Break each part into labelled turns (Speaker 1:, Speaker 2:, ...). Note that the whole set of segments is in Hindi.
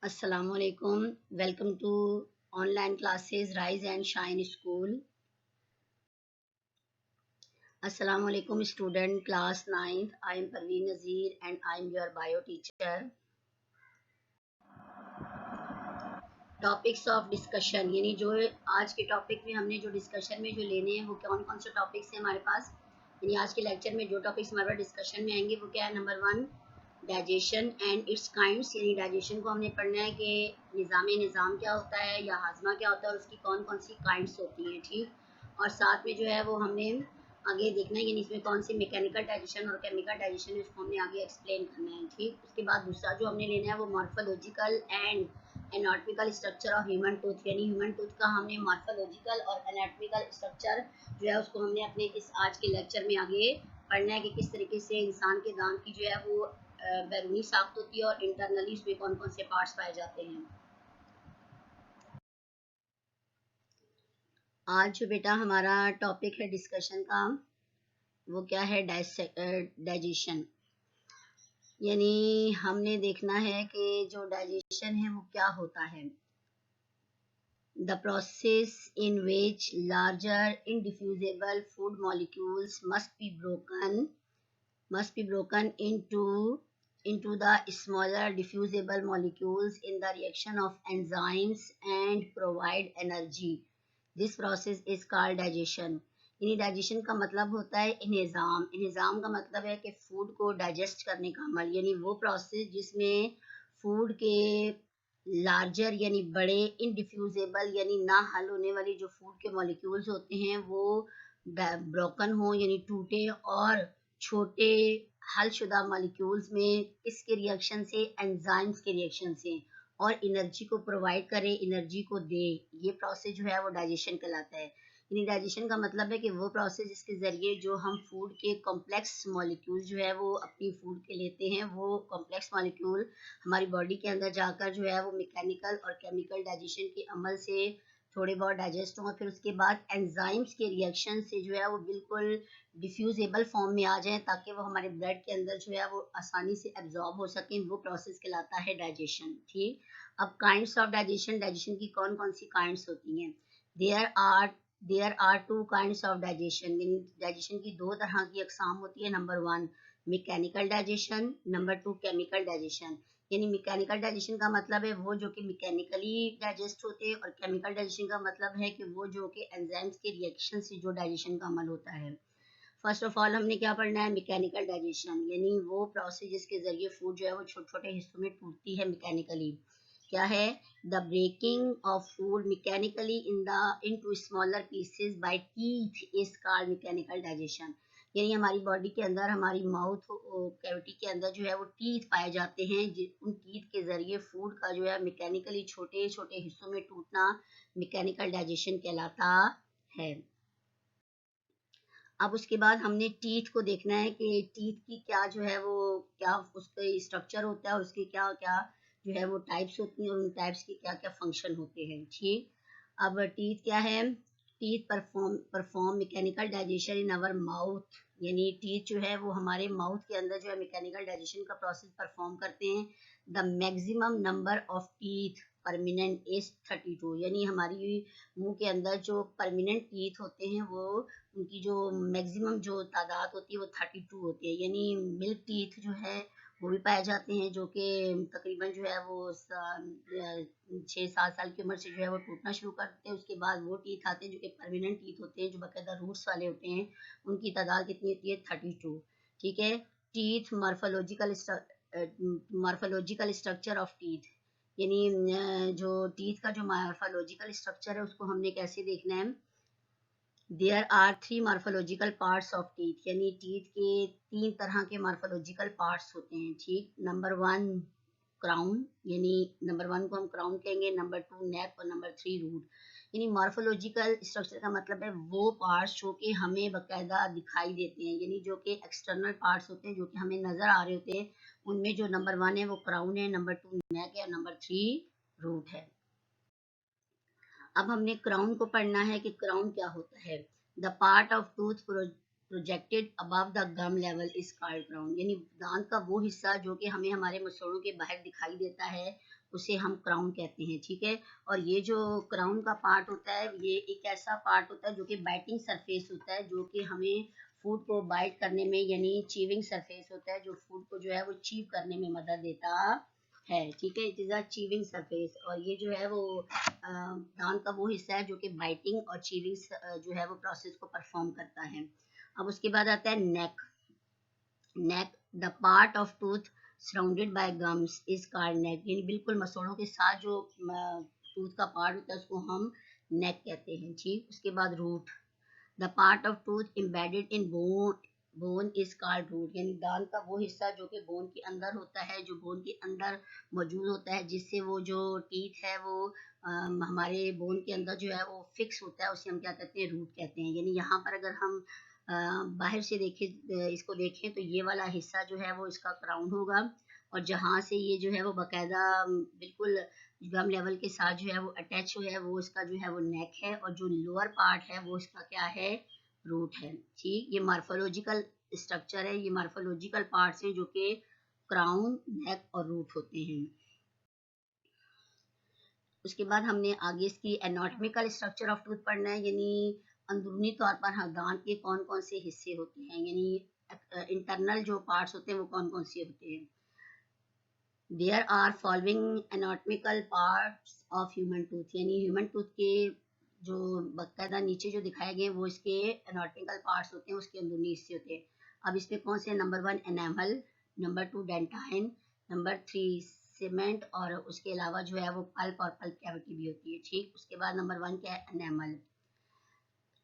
Speaker 1: Assalamu alaikum. Welcome to online classes Rise and Shine School. Assalamu alaikum student class 9th. I am Parveen Nazir and I am your bio teacher. Topics of discussion यानी जो आज के टॉपिक में हमने जो डिस्कशन में जो लेने हैं वो कौन कौन से टॉपिक्स हैं हमारे पास। यानी आज के लेक्चर में जो टॉपिक्स हमारे पास डिस्कशन में आएंगे वो क्या है। Number 1 digestion and it's kinds, यानी डाइजेशन को हमने पढ़ना है कि निज़ाम क्या होता है या हाजमा क्या होता है और उसकी कौन कौन सी काइंड्स होती हैं। ठीक, और साथ में जो है वो हमने आगे देखना है यानी इसमें कौन सी मैकेनिकल डाइजेशन और केमिकल डाइजेशन है उसको हमने आगे एक्सप्लेन करना है। ठीक, उसके बाद दूसरा जो हमने लेना है वो morphological and anatomical structure of human tooth, यानी ह्यूमन टूथ का हमने मॉर्फोलॉजिकल और एनाटॉमिकल स्ट्रक्चर जो है उसको हमने अपने इस आज के लेक्चर में आगे पढ़ना है कि किस तरीके से इंसान के दांत की जो है वो बैरूनी साख्त होती है और इंटरनली उसमें कौन कौन से पार्ट्स पाए जाते हैं। आज जो बेटा हमारा टॉपिक है डिस्कशन का वो क्या है, डाइजेशन। यानी हमने देखना है कि जो डाइजेशन है वो क्या होता है। The process in which larger indiffusible food molecules must be broken into the smaller diffusible molecules in the reaction of enzymes and provide energy. This process is called digestion. यानी डाइजेशन का मतलब होता है इन्हिज़ाम। इन्हिज़ाम का मतलब है कि फूड को डाइजेस्ट करने का अमल, यानी वो प्रोसेस जिसमें फूड के लार्जर यानी बड़े, इनडिफ्यूजेबल यानी ना हल होने वाली जो फूड के मॉलिक्यूल्स होते हैं वो ब्रोकन हो यानी टूटे, और छोटे हल शुदा मॉलिक्यूल्स में किसके रिएक्शन से, एंजाइम्स के रिएक्शन से, और एनर्जी को प्रोवाइड करे, एनर्जी को दे। ये प्रोसेस जो है वो डाइजेशन कहलाता है। यानी डाइजेशन का मतलब है कि वो प्रोसेस जिसके ज़रिए जो हम फूड के कॉम्प्लेक्स मॉलिक्यूल जो है वो अपनी फूड के लेते हैं, वो कॉम्प्लेक्स मॉलिक्यूल हमारी बॉडी के अंदर जाकर जो है वो मैकेनिकल और केमिकल डाइजेशन के अमल से थोड़े बहुत डाइजेस्ट हों, फिर उसके बाद एंजाइम्स के रिएक्शन से जो है वो बिल्कुल डिफ्यूजेबल फॉर्म में आ जाएं ताकि वो हमारे ब्लड के अंदर जो है वो आसानी से एब्जॉर्ब हो सकें। वो प्रोसेस कहलाता है डाइजेशन। ठीक, अब काइंड्स ऑफ डाइजेशन, डाइजेशन की कौन कौन सी काइंड्स होती हैं। There are there are two kinds of digestion, यानी डाइजेशन की दो तरह की अकसाम होती है। Number 1 mechanical digestion, number 2 chemical digestion. यानी मैकेनिकल डाइजेशन का मतलब है वो जो कि मैकेनिकली डाइजेस्ट होते हैं, और केमिकल डाइजेशन का मतलब है कि वो जो कि एंजाइम्स के रिएक्शन से जो डाइजेशन का अमल होता है। फर्स्ट ऑफ ऑल हमने क्या पढ़ना है, मैकेनिकल डाइजेशन, यानी वो प्रोसेस जिसके जरिए फूड जो है वो छोटे छोटे हिस्सों में टूटती है मैकेनिकली। क्या है, the breaking of food mechanically into smaller pieces by teeth is called mechanical digestion. यानी हमारी बॉडी के अंदर, हमारी माउथ कैविटी के अंदर जो है वो टीथ पाए जाते हैं, उन टीथ के जरिए फूड का जो है मैकेनिकली छोटे छोटे हिस्सों में टूटना मैकेनिकल डाइजेशन कहलाता है। अब उसके बाद हमने टीथ को देखना है कि टीथ की क्या जो है वो क्या उसका स्ट्रक्चर होता है और उसके क्या क्या जो है वो टाइप्स होती हैं और उन टाइप्स के क्या क्या फंक्शन होते हैं। ठीक, अब टीथ क्या है, teeth perform mechanical digestion in our mouth, यानी टीथ जो है वो हमारे माउथ के अंदर जो है मैकेनिकल डाइजेशन का प्रोसेस परफॉर्म करते हैं। The maximum number of teeth permanent is 32, यानी हमारी मुंह के अंदर जो परमानेंट टीथ होते हैं वो उनकी जो मैक्सिमम जो तादाद होती है वो 32 होती है। यानी मिल्क टीथ जो है वो भी पाए जाते हैं जो कि तकरीबन जो है वो 6-7 साल की उम्र से जो है वो टूटना शुरू करते हैं। उसके बाद वो टीथ आते हैं जो कि परमानेंट टीथ होते हैं, जो बाकायदा रूट्स वाले होते हैं, उनकी तादाद कितनी होती है, 32। ठीक है, teeth morphological structure of teeth, यानी जो टीथ का जो मॉर्फोलॉजिकल स्ट्रक्चर है उसको हमने कैसे देखना है। There are 3 morphological parts of teeth, यानी टीथ के 3 तरह के मॉर्फोलॉजिकल पार्ट्स होते हैं। ठीक, नंबर 1 क्राउन, यानी नंबर 1 को हम क्राउन कहेंगे, नंबर 2 नेक और नंबर 3 रूट। यानी मॉर्फोलॉजिकल स्ट्रक्चर का मतलब है वो पार्ट्स जो कि हमें बाकायदा दिखाई देते हैं, यानी जो कि एक्सटर्नल पार्ट्स होते हैं जो कि हमें नजर आ रहे होते हैं। उनमें जो नंबर 1 है वो क्राउन है, नंबर 2 नेक है और नंबर 3 रूट है। अब हमने क्राउन को पढ़ना है कि क्राउन क्या होता है। The part of tooth projected above the gum level is called crown, यानी दांत का वो हिस्सा जो कि हमें हमारे मसूड़ों के बाहर दिखाई देता है उसे हम क्राउन कहते हैं, ठीक है। और ये जो क्राउन का पार्ट होता है, ये एक ऐसा पार्ट होता है जो कि बाइटिंग सरफेस होता है, जो कि हमें फूड को बाइट करने में, यानी चीविंग सरफेस होता है जो फूड को जो है वो चीव करने में मदद देता है, ठीक है। It is a chewing surface. और ये जो है वो दांत का वो हिस्सा है जो कि बाइटिंग और चीविंग जो है वो प्रोसेस को परफॉर्म करता है। अब उसके बाद आता है neck. Neck, the part of tooth surrounded by gums is called neck, यानी बिल्कुल मसोड़ों के साथ जो टूथ का पार्ट होता है उसको हम नेक कहते हैं, ठीक। उसके बाद root, the part of tooth embedded in bone is called root, यानी दांत का वो हिस्सा जो कि बोन के अंदर होता है, जो बोन के अंदर मौजूद होता है, जिससे वो जो टीथ है वो हमारे बोन के अंदर जो है वो फिक्स होता है, उसे हम क्या कहते हैं, रूट कहते हैं। यानी यहाँ पर अगर हम बाहर से देखें, इसको देखें तो ये वाला हिस्सा जो है वो इसका क्राउन होगा, और जहाँ से ये जो है वो बाकायदा बिल्कुल गम लेवल के साथ जो है वो अटैच है, वो इसका जो है वो नेक है, और जो लोअर पार्ट है वो इसका क्या है, रूट है, ठीक। ये मार्फोलॉजिकल स्ट्रक्चर है, ये मार्फोलॉजिकल पार्ट्स हैं जो कि क्राउन, नेक और रूट होते हैं। उसके बाद हमने आगे इसकी एनाटॉमिकल स्ट्रक्चर ऑफ टूथ पढ़ना है, यानी अंदरूनी तौर पर हाँ दांत के कौन कौन से हिस्से होते हैं, यानी इंटरनल जो पार्ट्स होते हैं वो कौन कौन से होते हैं। There are following anatomical parts of human tooth, यानी ह्यूमन टूथ के जो बाकायदा नीचे जो दिखाए गए हैं वो इसके एनाटॉमिकल पार्ट्स होते हैं, उसके अंदरूनी हिस्से होते हैं। अब इसमें कौन से, number 1 enamel, number 2 dentine, number 3 cement, और उसके अलावा जो है वो पल्प और पल्प कैविटी भी होती है, ठीक। उसके बाद नंबर 1 क्या है, enamel.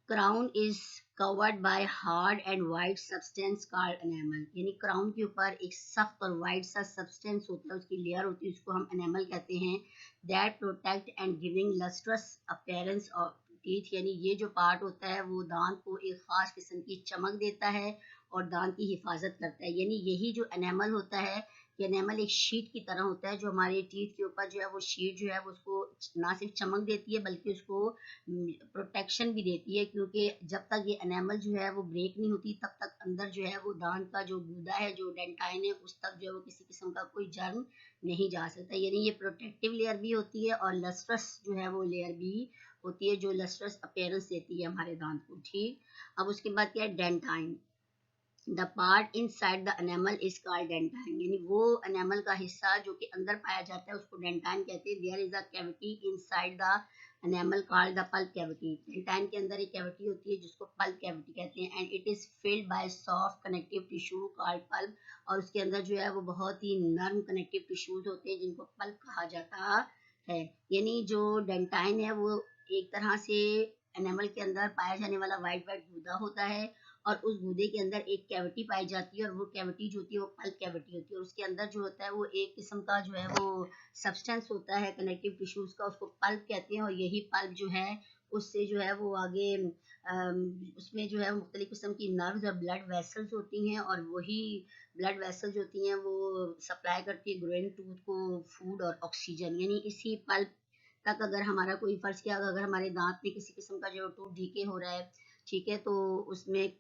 Speaker 1: Crown is covered by hard and white substance called enamel, यानी क्राउन के ऊपर एक सख्त और वाइट सा सब्सटेंस होता है, उसकी लेयर होती है, उसको हम एनामल कहते हैं। That protect and giving lustrous appearance of teeth, यानी ये जो पार्ट होता है वो दांत को एक खास किस्म की चमक देता है और दांत की हिफाजत करता है। यानी यही जो एनामल होता है, ये एनामल एक शीट की तरह होता है जो हमारे टीथ के ऊपर जो है वो शीट जो है वो उसको ना सिर्फ चमक देती है बल्कि उसको प्रोटेक्शन भी देती है, क्योंकि जब तक ये एनामल जो है वो ब्रेक नहीं होती तब तक अंदर जो है वो दांत का जो गूदा है, जो डेंटाइन है, उस तक जो है वो किसी किस्म का कोई जर्म नहीं जा सकता। यानी ये प्रोटेक्टिव लेयर भी होती है और लस्ट्रस जो है वो लेयर भी होती है, जो लस्ट्रस अपीयरेंस देती है हमारे दांत को, ठीक। अब उसके बाद क्या है, dentine. The part in side the enamel is called dentine, यानी वो एनेमल का हिस्सा जो कि अंदर पाया जाता है उसको डेंटाइन कहते हैं। There is a cavity inside the enamel called the pulp cavity, dentine के अंदर एक कैविटी होती है जिसको पल्प कैविटी कहते हैं। And it is filled by soft connective tissue called pulp, और उसके अंदर जो है वो बहुत ही नर्म कनेक्टिव टिश्यूज होते हैं जिनको पल्प कहा जाता है। यानी जो डेंटाइन है वो एक तरह से एनेमल के अंदर पाया जाने वाला वाइट वाइट गूदा होता है, और उस गूदे के अंदर एक कैविटी पाई जाती है, और वो कैविटी जो होती है वो पल्प कैविटी होती है। उसके अंदर जो होता है वो एक किस्म का जो है वो सब्सटेंस होता है कनेक्टिव टिश्यूज का, उसको पल्प कहते हैं। और यही पल्प जो है उससे जो है वो आगे उसमें जो है मुख्तलिफ किस्म की नर्व्स और ब्लड वेसल्स होती हैं, और वही ब्लड वेसल्स होती हैं वो सप्लाई करती है ग्रोइंग टूथ को फूड और ऑक्सीजन। यानी इसी पल्प तक अगर हमारा कोई फर्ज किया, अगर हमारे दांत में किसी किस्म का जो टूथ डीके हो रहा है, ठीक है, तो उसमें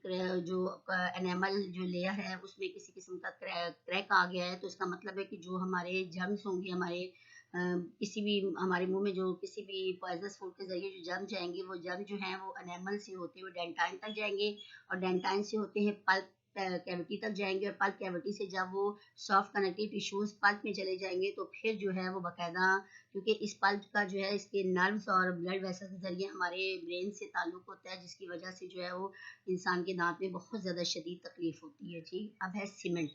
Speaker 1: जो एनेमल जो लेयर है उसमें किसी किस्म का क्रैक आ गया है, तो इसका मतलब है कि जो हमारे जर्म्स होंगे, हमारे किसी भी हमारे मुंह में जो किसी भी पॉइजनस फूड के जरिए जो जर्म जाएंगे, वो जर्म जो हैं वो एनेमल से होते हुए डेंटाइन तक जाएंगे, और डेंटाइन से होते हैं पल्प कैविटी तक जाएंगे, और पल्प कैविटी से जब वो सॉफ्ट कनेक्टिव टिश्यूज पल्प में चले जाएंगे तो फिर जो है वो बाकायदा, क्योंकि इस पल्प का जो है इसके नर्व्स और ब्लड वेसल के जरिए हमारे ब्रेन से ताल्लुक होता है, जिसकी वजह से जो है वो इंसान के दांत में बहुत ज़्यादा शदीद तकलीफ होती है, ठीक। अब है cement.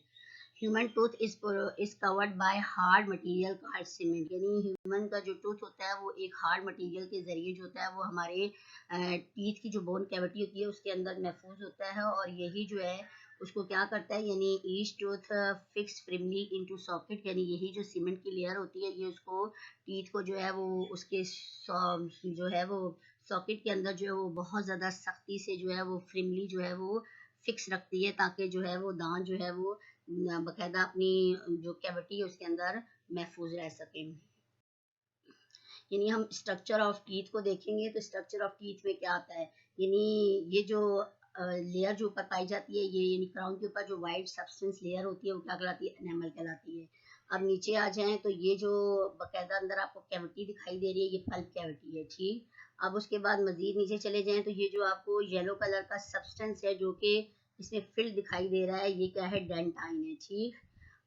Speaker 1: Human tooth is covered by hard material called cement, यानी ह्यूमन का जो टूथ होता है वो एक हार्ड मटेरियल के जरिए जो होता है वो हमारे टीथ की जो बोन कैविटी होती है उसके अंदर महफूज होता है, और यही जो है उसको क्या करता है, यानी each tooth fix firmly into socket, यानी यही जो सीमेंट की लेयर होती है ये उसको टीथ को जो है वो उसके जो है वो सॉकेट के अंदर जो है वो बहुत ज़्यादा सख्ती से जो है वो फ्रेमली जो है वो फिक्स रखती है, ताकि जो है वो दांत जो है वो बाकायदा अपनी जो कैविटी है उसके अंदर महफूज रह सके। यानी हम स्ट्रक्चर ऑफ टीथ को देखेंगे तो स्ट्रक्चर ऑफ टीथ में क्या आता है, यानी ये जो लेयर जो ऊपर पाई जाती है, ये यानी क्राउन के ऊपर जो वाइट सब्सटेंस लेयर होती है वो क्या कहलाती है, एनामल कहलाती है। अब नीचे आ जाएं तो ये जो बकायदा अंदर आपको कैविटी दिखाई दे रही है, ये पल्प कैविटी है, ठीक। अब उसके बाद मजीद नीचे चले जाएं तो ये जो आपको येलो कलर का सब्सटेंस है जो कि इसमें फिल दिखाई दे रहा है, ये क्या है, डेंटाइन है, ठीक।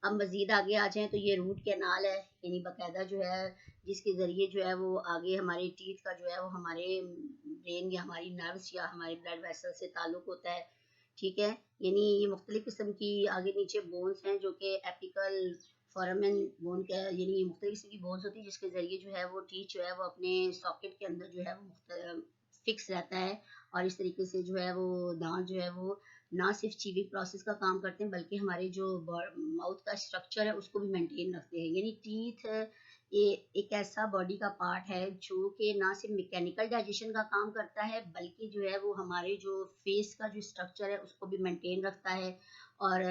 Speaker 1: अब मजीद आगे आ जाएं तो ये रूट कैनाल है, यानी बकायदा जो है जिसके ज़रिए जो है वो आगे हमारे टीथ का जो है वो हमारे ब्रेन या हमारी नर्व्स या हमारे ब्लड वेसल से ताल्लुक़ होता है, ठीक है। यानी ये मुख्तलिफ़ किस्म की आगे नीचे बोन्स हैं जो कि एपिकल फोरामेन बोन का, यानी मुख्तलिफ़ किस्म की बोन्स होती है जिसके ज़रिए जो है वो टीथ जो है वो अपने सॉकेट के अंदर जो है वो फिक्स रहता है। और इस तरीके से जो है वो दांत जो है वो ना सिर्फ चीविंग प्रोसेस का काम करते हैं बल्कि हमारे जो माउथ का स्ट्रक्चर है उसको भी मेंटेन रखते हैं। यानी टीथ ये एक ऐसा बॉडी का पार्ट है जो कि ना सिर्फ मैकेनिकल डाइजेशन का काम करता है बल्कि जो है वो हमारे जो फेस का जो स्ट्रक्चर है उसको भी मेंटेन रखता है। और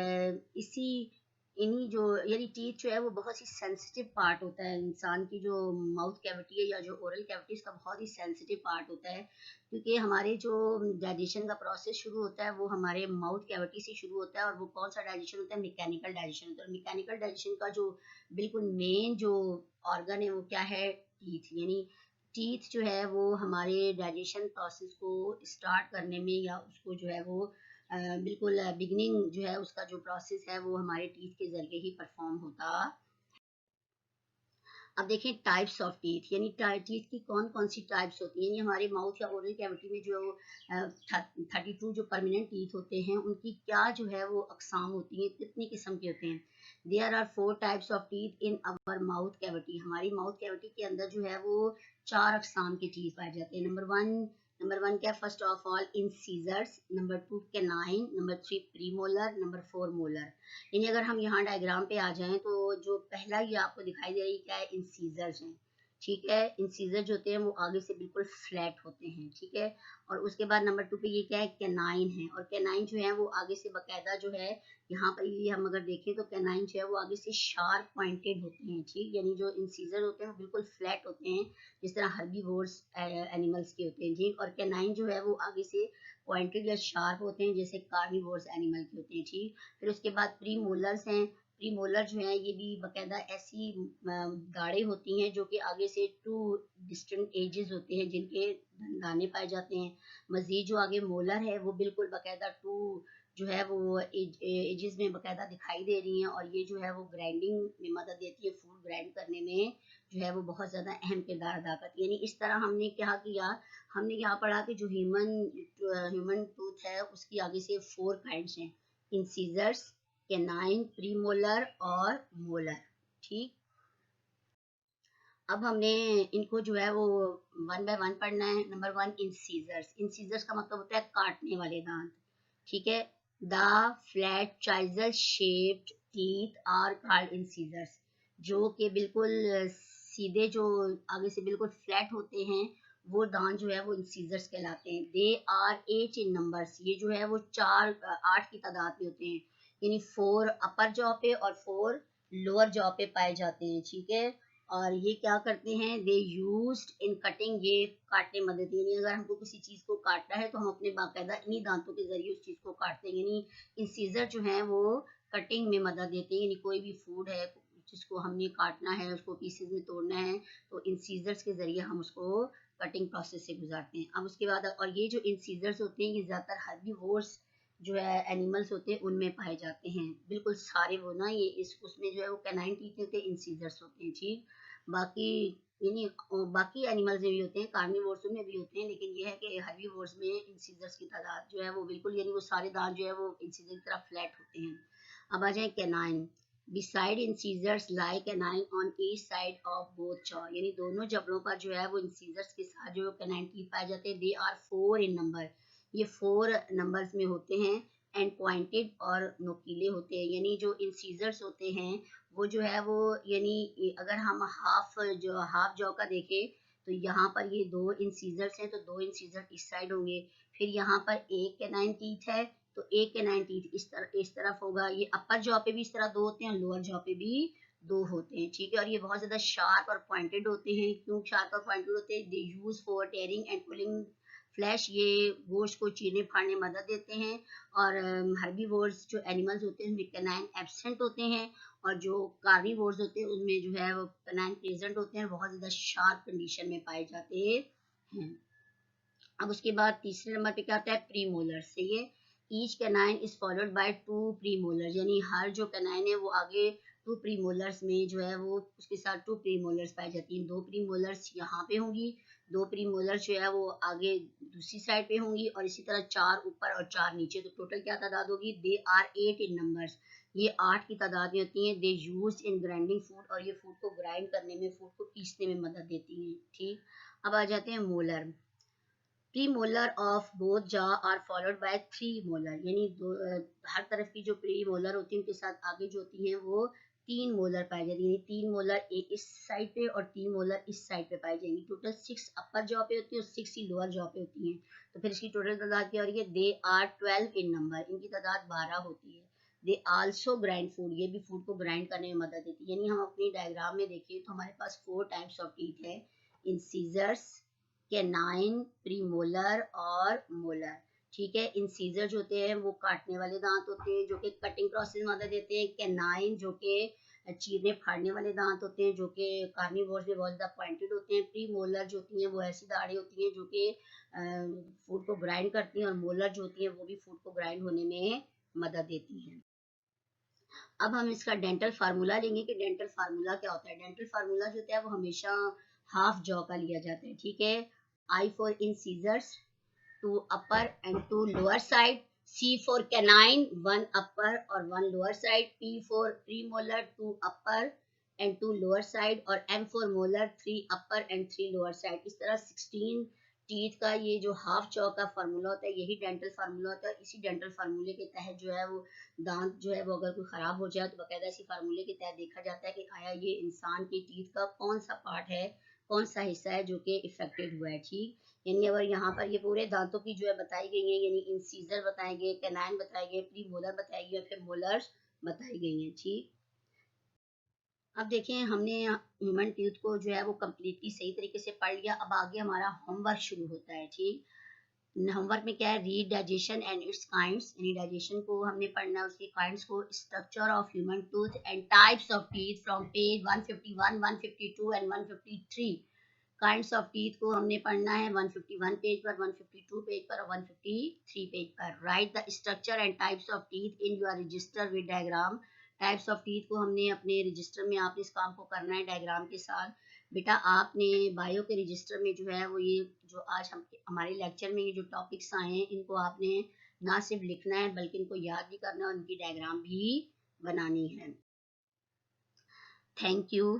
Speaker 1: इसी इन्हीं जो यानी टीथ जो है वो बहुत ही सेंसिटिव पार्ट होता है इंसान की, जो माउथ कैविटी है या जो ओरल कैविटी इसका बहुत ही सेंसिटिव पार्ट होता है, क्योंकि हमारे जो डाइजेशन का प्रोसेस शुरू होता है वो हमारे माउथ कैविटी से शुरू होता है। और वो कौन सा डाइजेशन होता है, मैकेनिकल डाइजेशन होता है। मैकेनिकल डाइजेशन का जो बिल्कुल मेन जो ऑर्गन है वो क्या है, टीथ। यानी टीथ जो है वो हमारे डाइजेशन प्रोसेस को स्टार्ट करने में या उसको जो है वो बिल्कुल बिगनिंग जो है उसका जो प्रोसेस है वो हमारे टीथ के जरिए ही परफॉर्म होता। अब देखें टाइप्स ऑफ टीथ, यानी टीथ की कौन कौन सी टाइप्स होती हैं। यानी हमारे माउथ या ओरल कैविटी में जो 32 जो परमानेंट टीथ होते हैं उनकी क्या जो है वो अकसाम होती हैं, कितनी किस्म के होते हैं। There are 4 types of teeth in our mouth cavity. हमारी माउथ कैविटी के अंदर जो है वो 4 अकसाम के टीथ पाए जाते हैं। नंबर वन क्या, first of all incisors, number 2 canine, number 3 premolar, number 4 molar. यानी अगर हम यहाँ डायग्राम पे आ जाएं तो जो पहला ये आपको दिखाई दे रही है क्या है, इंसीजर्स हैं, ठीक है। इंसीजर जो होते हैं वो आगे से बिल्कुल फ्लैट होते हैं, ठीक है। और उसके बाद नंबर 2 पे ये क्या है, कैनाइन है। और कैनाइन जो है वो आगे से बकायदा जो है यहाँ पर ये हम अगर देखें तो कैनाइन जो है वो आगे से शार्प पॉइंटेड होते हैं, ठीक। यानी जो इंसीजर होते हैं वो बिल्कुल फ्लैट होते हैं जिस तरह हर्बीवोर्स एनिमल्स के होते हैं, ठीक। और कैनाइन जो है वो आगे से पॉइंटेड या शार्प होते हैं जैसे कार्निवोर्स एनिमल के होते हैं, ठीक। फिर उसके बाद प्री मोलर्स हैं। प्री मोलर जो है ये भी बकायदा ऐसी गाड़े होती हैं जो कि आगे से 2 डिस्टिंक्ट एजेस होते हैं जिनके दाने पाए जाते हैं। मजीद जो आगे मोलर है वो बिल्कुल बकायदा 2 जो है वो एजेस में बकायदा दिखाई दे रही हैं। और ये जो है वो ग्राइंडिंग में मदद देती है, फूड ग्राइंड करने में जो है वो बहुत ज़्यादा अहम किरदार अदा करती है। यानी इस तरह हमने क्या किया, हमने यहाँ पढ़ा कि जो ह्यूमन टूथ है उसकी आगे से 4 काइंड्स हैं, इंसीजर्स, कैनाइन, प्रीमोलर और मोलर, ठीक। अब हमने इनको जो है वो वन बाय वन पढ़ना है। Number 1 incisors. इंसीजर्स का मतलब होता है काटने वाले दांत, ठीक है। The flat chisel shaped teeth are called incisors. जो कि बिल्कुल सीधे जो आगे से बिल्कुल फ्लैट होते हैं वो दांत जो है वो इंसीजर्स कहलाते हैं। They are 8 in numbers. ये जो है वो 8 की तादाद में होते हैं। यानी 4 अपर जॉ पे और 4 लोअर जॉ पे पाए जाते हैं, ठीक है। और ये क्या करते हैं, दे यूज्ड इन कटिंग, ये काटने में मदद, यानी अगर हमको किसी चीज़ को काटना है तो हम अपने बाकायदा इन्हीं दांतों के जरिए उस चीज़ को काटते हैं। यानी इंसीजर जो है वो कटिंग में मदद देते हैं। यानी कोई भी फूड है जिसको हमने काटना है, उसको पीसेज में तोड़ना है तो इंसीजर्स के जरिए हम उसको कटिंग प्रोसेस से गुजारते हैं। अब उसके बाद और ये जो इंसीजर्स होते हैं ये ज़्यादातर हर्बीवोर्स जो है एनिमल्स होते हैं उनमें पाए जाते हैं, बिल्कुल सारे वो ना, ये इस उसमें जो है वो कैनाइन टीथ होते हैं, इंसीजर्स होते हैं, ठीक। बाकी यानी बाकी एनिमल्स में भी होते हैं, कार्निवोर्स में भी होते हैं, लेकिन ये है कि हर्बीवोर्स में इंसीजर्स की तादाद जो है वो बिल्कुल, यानी वो सारे दांत जो है वो इंसीजर की तरह फ्लैट होते हैं। अब आ जाए canine. Beside incisors lie canine on each side of both jaw. यानी दोनों जबड़ों पर जो है वो इंसीजर्स के साथ जो कैनाइन टीथ पाए जाते हैं। They are 4 in number. ये 4 नंबर्स में होते हैं। एंड पॉइंटेड और नोकीले होते हैं। यानी जो इंसीजर्स होते हैं वो जो है वो, यानी अगर हम हाफ जॉ का देखें तो यहाँ पर ये 2 इंसीजर्स हैं तो 2 इंसीजर इस साइड होंगे। फिर यहाँ पर एक कैनाइन टीथ है तो एक कैनाइन टीथ इस तरफ होगा। ये अपर जॉ पे भी इस तरह 2 होते हैं, लोअर जॉ पे भी 2 होते हैं, ठीक है। और ये बहुत ज्यादा शार्प और पॉइंटेड होते हैं। क्यों शार्प और पॉइंटेड होते हैं, they use for tearing and pulling flesh ये गोश्त को चीरने फाड़ने में मदद देते हैं, और हर्बीवोर्स जो एनिमल्स होते हैं उनमें कैनाइन एब्सेंट होते हैं, और जो कार्निवोर्स होते हैं उनमें जो है वो कैनाइन प्रेजेंट होते हैं, बहुत ज़्यादा शार्प कंडीशन में पाए जाते हैं। अब उसके बाद तीसरे नंबर पे क्या आता है, प्रीमोलर से ये each canine is followed by 2 premolar, यानी हर जो कैनाइन है वो आगे 2 प्रीमोलर्स में जो है वो उसके साथ 2 प्रीमोलर्स पाई जाती हैं। 2 प्रीमोलर्स यहाँ पे होंगी, 2 प्रीमोलर्स जो है वो आगे दूसरी साइड पे होंगी, और इसी तरह 4 ऊपर और 4 नीचे, तो टोटल क्या तादाद होगी, दे आर 8 इन नंबर्स, ये 8 की तादाद में होती हैं। They use in grinding food, और ये फूड को ग्राइंड करने में, फूड को पीसने में मदद देती हैं। ठीक, अब आ जाते हैं molar. Premolar of both jaw are followed by 3 molar, यानी हर तरफ की जो प्रीमोलर होती है उनके साथ आगे जो होती हैं वो 3 मोलर पाई जाती है, 3 मोलर एक इस साइड पे और 3 मोलर इस साइड पे पाई जाएंगी। टोटल 6 अपर जॉ पे होती है और 6 ही लोअर जॉ पे होती हैं। तो फिर इसकी टोटल तादाद क्या हो रही है, दे आर 12 इन नंबर, इनकी तादाद 12 होती है। दे आल्सो ग्राइंड फूड, ये भी फूड को ग्राइंड करने में मदद देती है। यानी हम अपनी डायग्राम में देखिए तो हमारे पास 4 टाइप्स ऑफ टीथ है, इंसीजर्स, कैनाइन, प्रीमोलर और मोलर। ठीक है, इंसीजर जो होते हैं वो काटने वाले दांत होते हैं जो कि कटिंग प्रोसेस में मदद देते हैं। कैनाइन जो कि चीरने फाड़ने वाले दांत होते हैं जो कि कार्निवोर्स में बहुत ज़्यादा पॉइंटेड होते हैं। प्रीमोलर जो होती हैं वो ऐसी दाढ़ें होती हैं जो कि फूड को ग्राइंड करती हैं, और मोलर जो होती हैं वो भी फूड को ग्राइंड होने में मदद देती हैं। अब हम इसका डेंटल फार्मूला लेंगे कि डेंटल फार्मूला क्या होता है। डेंटल फार्मूला जो होता है वो हमेशा हाफ जॉ का लिया जाता है। ठीक है, I for incisors, 2 upper and 2 lower side, C for canine, 1 upper और 1 lower side, P for premolar, 2 upper and 2 lower side, और M for molar, 3 upper and 3 lower side। इस तरह 16 टीथ का ये जो हाफ चौ का फार्मूला होता है यही डेंटल फार्मूला होता है। इसी डेंटल फार्मूले के तहत जो है वो दांत जो है वो अगर कोई खराब हो जाए तो बाकायदा इसी फार्मूले के तहत देखा जाता है कि आया ये इंसान की टीथ का कौन सा पार्ट है, कौन सा हिस्सा है जो कि इफेक्टेड हुआ है। ठीक, यानी अगर यहाँ पर ये पूरे दांतों की जो है बताई गई है, यानी इंसीजर बताए गए, कैनाइन बताए गए, प्री मोलर बताई गई, और फिर मोलर्स बताई गई हैं। ठीक, अब देखें हमने ह्यूमन टीथ को जो है वो कम्प्लीटली सही तरीके से पढ़ लिया। अब आगे हमारा होमवर्क शुरू होता है। ठीक, होमवर्क में क्या है, read digestion and it's kinds, यानी डाइजेशन को हमने पढ़ना है, उसके काइंड्स को, structure of human tooth and types of teeth from page 151, 152 and 153। Kinds of teeth को हमने पढ़ना है 151 पेज पर, 152 पेज पर और 153 पेज पर। Right the structure and types of teeth in your register with diagram. Types of teeth को हमने अपने रजिस्टर में, आपने इस काम को करना है डायग्राम के साथ। बेटा आपने बायो के रजिस्टर में जो है वो ये जो आज हम हमारे लेक्चर में ये जो टॉपिक्स आए हैं इनको आपने ना सिर्फ लिखना है बल्कि इनको याद भी करना है और उनकी डायग्राम भी बनानी है। Thank you.